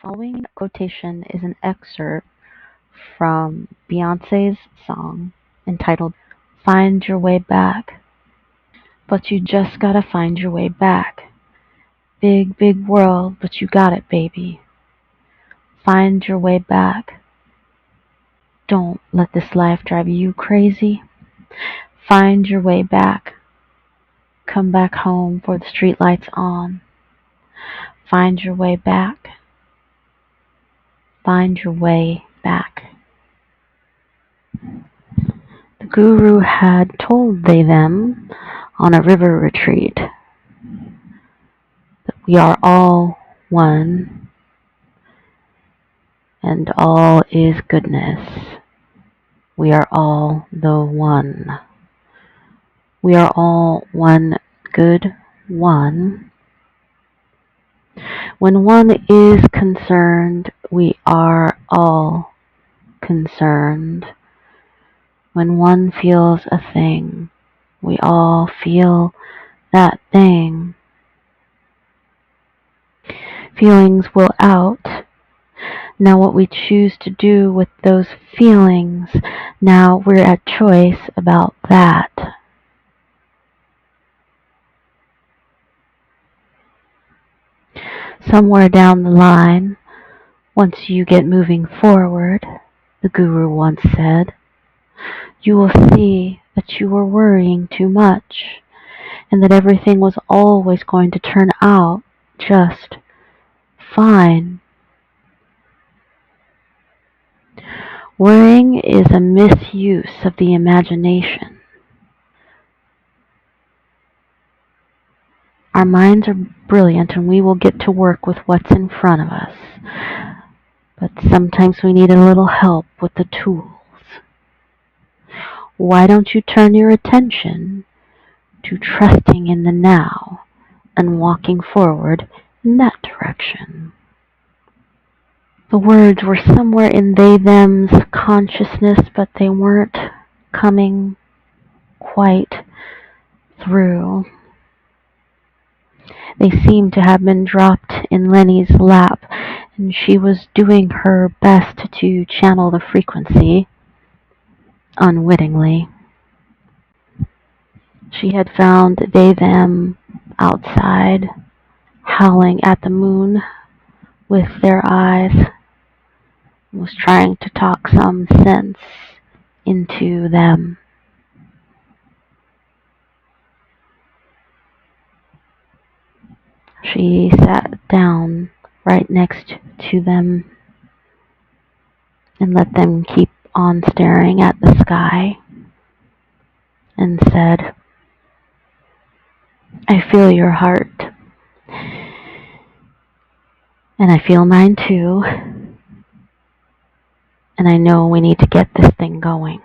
following quotation is an excerpt from Beyonce's song entitled Find Your Way Back. But you just gotta find your way back. Big, big world, but you got it, baby. Find your way back. Don't let this life drive you crazy. Find your way back. Come back home for the streetlights on. Find your way back. Find your way back. The guru had told them on a river retreat that we are all one and all is goodness. We are all the one. We are all one good one. When one is concerned, we are all concerned. When one feels a thing, we all feel that thing. Feelings will out. Now what we choose to do with those feelings, now we're at choice about that. Somewhere down the line, once you get moving forward, the guru once said, you will see that you were worrying too much and that everything was always going to turn out just fine. Worrying is a misuse of the imagination. Our minds are brilliant and we will get to work with what's in front of us. But sometimes we need a little help with the tools. Why don't you turn your attention to trusting in the now and walking forward in that direction? The words were somewhere in they-them's consciousness, but they weren't coming quite through. They seemed to have been dropped in Lenny's lap, and she was doing her best to channel the frequency, unwittingly. She had found they-them outside, howling at the moon with their eyes, was trying to talk some sense into them. She sat down right next to them and let them keep on staring at the sky and said, I feel your heart, and I feel mine too, and I know we need to get this thing going,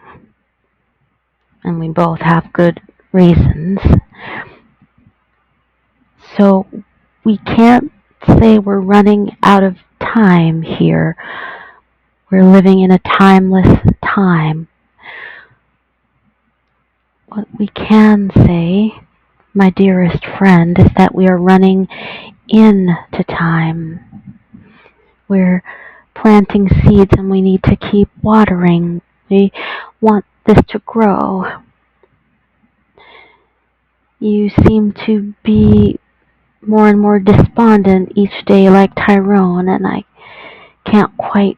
and we both have good reasons. So we can't say we're running out of time here. We're living in a timeless time. What we can say, my dearest friend, is that we are running into time. We're planting seeds and we need to keep watering. We want this to grow. You seem to be more and more despondent each day like Tyrone, and I can't quite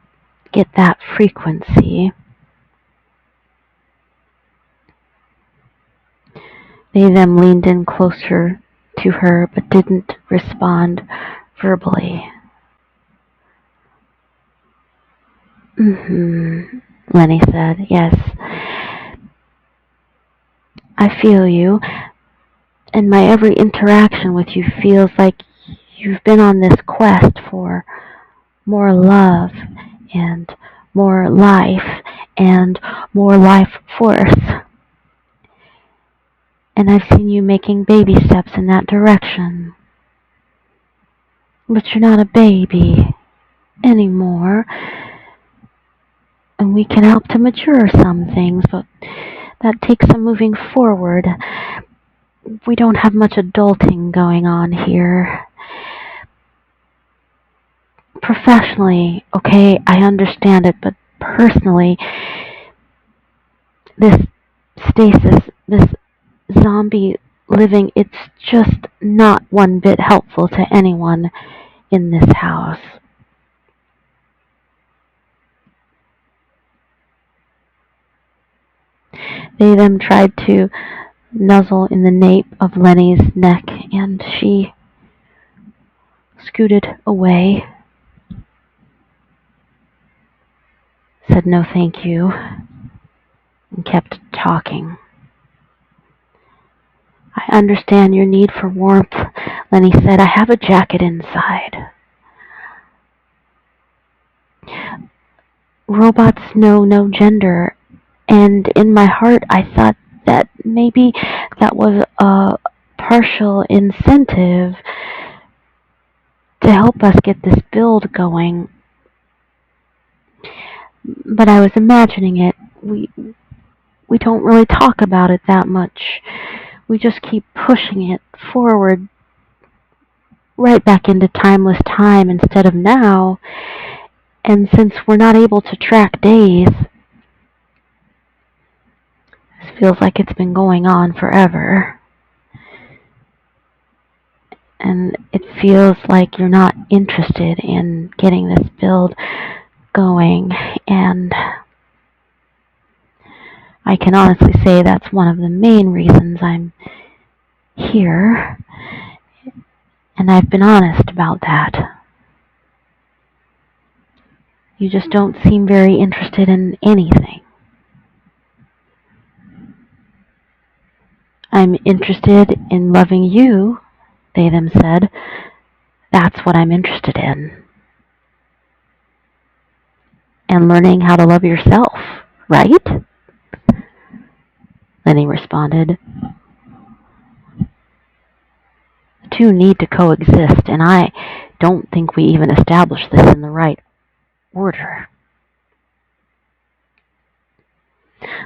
get that frequency. They-them leaned in closer to her but didn't respond verbally. Lenny said, yes. I feel you, and my every interaction with you feels like you've been on this quest for more love and more life and more life force. And I've seen you making baby steps in that direction. But you're not a baby anymore. And we can help to mature some things, but that takes some moving forward. We don't have much adulting going on here. Professionally, okay, I understand it, but personally, this stasis, this zombie living, it's just not one bit helpful to anyone in this house. They then tried to nuzzle in the nape of Lenny's neck, and she scooted away, said no thank you, and kept talking. I understand your need for warmth, Lenny said. I have a jacket inside. Robots know no gender, and in my heart I thought that maybe that was a partial incentive to help us get this build going. But I was imagining it. We don't really talk about it that much. We just keep pushing it forward right back into timeless time instead of now. And since we're not able to track days, this feels like it's been going on forever. And it feels like you're not interested in getting this build going. And I can honestly say that's one of the main reasons I'm here. And I've been honest about that. You just don't seem very interested in anything. I'm interested in loving you, they them said. That's what I'm interested in. And learning how to love yourself, right? Lenny responded. The two need to coexist, and I don't think we even established this in the right order.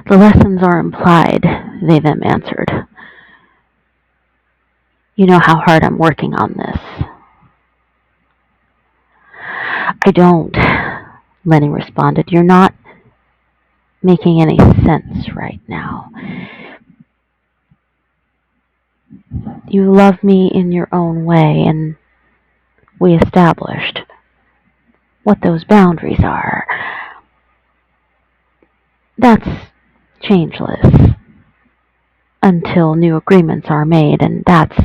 The lessons are implied, they them answered. You know how hard I'm working on this. I don't, Lenny responded. You're not making any sense right now. You love me in your own way, and we established what those boundaries are. That's changeless until new agreements are made, and that's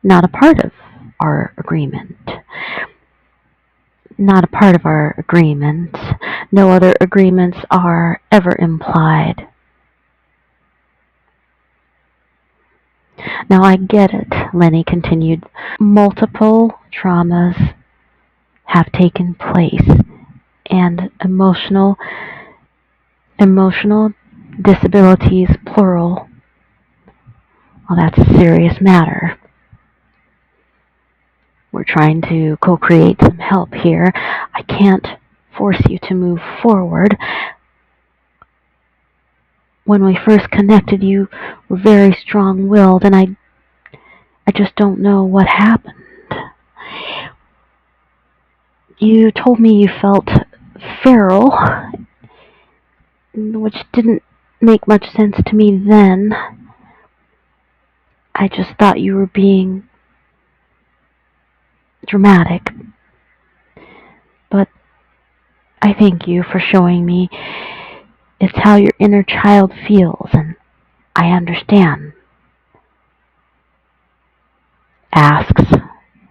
not a part of our agreement. Not a part of our agreement. No other agreements are ever implied. Now I get it, Lenny continued. Multiple traumas have taken place, and emotional disabilities, plural. Well, that's a serious matter. We're trying to co-create some help here. I can't force you to move forward. When we first connected, you were very strong-willed, and I just don't know what happened. You told me you felt feral, which didn't make much sense to me then. I just thought you were being dramatic. But I thank you for showing me it's how your inner child feels, and I understand. Asks,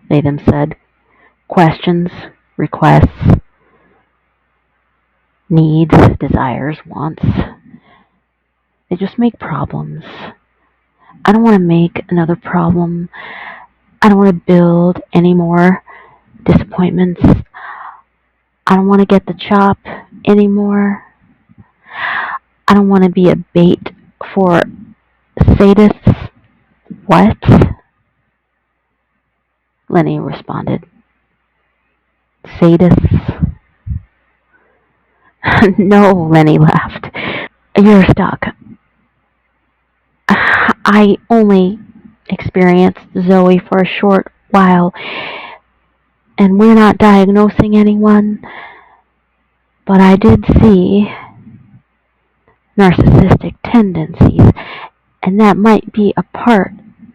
they them said. Questions, requests, needs, desires, wants. They just make problems. I don't want to make another problem. I don't want to build any more disappointments. I don't want to get the chop anymore. I don't want to be a bait for sadists. What? Lenny responded. Sadists? No, Lenny laughed. You're stuck. I only experienced Zoe for a short while. And we're not diagnosing anyone, but I did see narcissistic tendencies, and that might be a part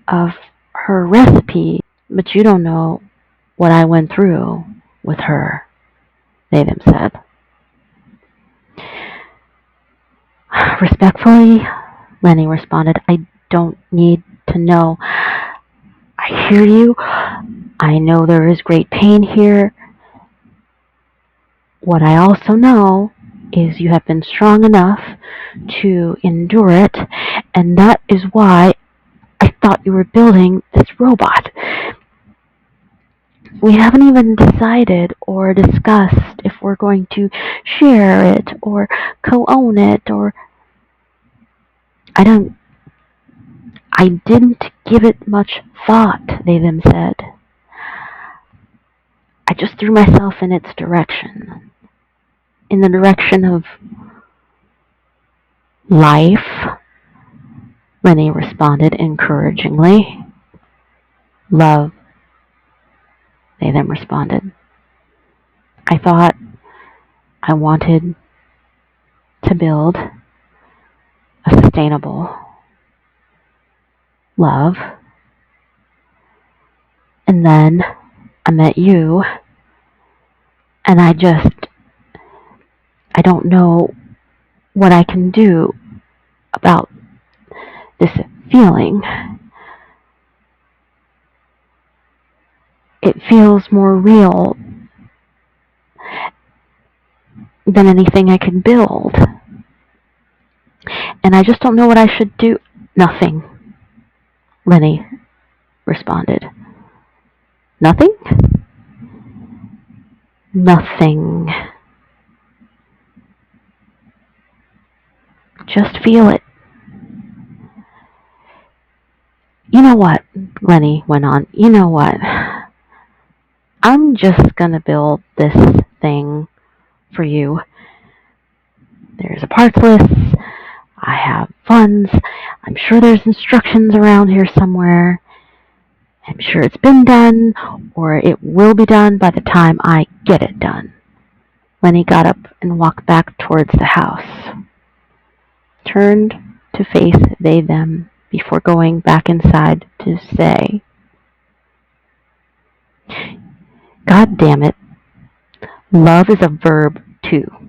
of her recipe, but you don't know what I went through with her, they them said. Respectfully, Lenny responded, I don't need to know. I hear you. I know there is great pain here. What I also know is you have been strong enough to endure it, and that is why I thought you were building this robot. We haven't even decided or discussed if we're going to share it or co-own it, or I didn't give it much thought, they them said. I just threw myself in its direction, in the direction of life, Lenny responded encouragingly. Love, they then responded. I thought I wanted to build a sustainable love, and then I met you, and I don't know what I can do about this feeling. It feels more real than anything I can build. And I just don't know what I should do. Nothing, Lenny responded. Nothing? Nothing. Just feel it. You know what? Lenny went on. You know what? I'm just gonna build this thing for you. There's a parts list. I have funds. I'm sure there's instructions around here somewhere. I'm sure it's been done, or it will be done by the time I get it done. Lenny got up and walked back towards the house, turned to face they them before going back inside to say, God damn it, love is a verb too.